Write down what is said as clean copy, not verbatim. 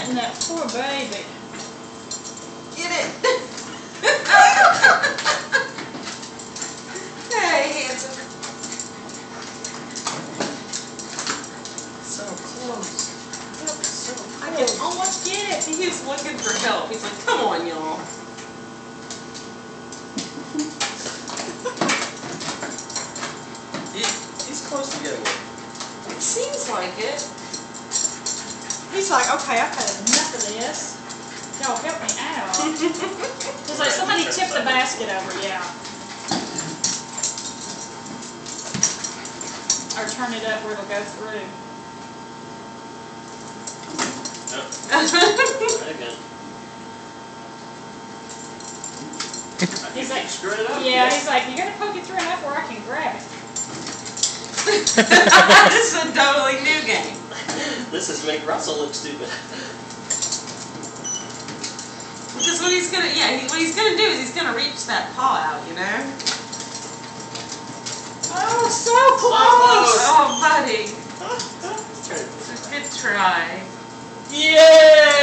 And that poor baby. Get it. Hey, handsome. So close. I can almost get it. He's looking for help. He's like, come on, y'all. He's close to getting it. It seems like it. He's like, okay, I've had enough of this. Y'all help me out. It's like somebody tipped the basket over, yeah. Or turn it up where it'll go through. Right again. He's like, screwing it up. yeah, he's like, you're gonna poke it through enough where I can grab it. This is a totally new game. This is make Russell look stupid. Because what he's gonna, what he's gonna do is he's gonna reach that paw out, you know? Oh, so close! Oh, buddy. Let's try it. Good try. Yeah!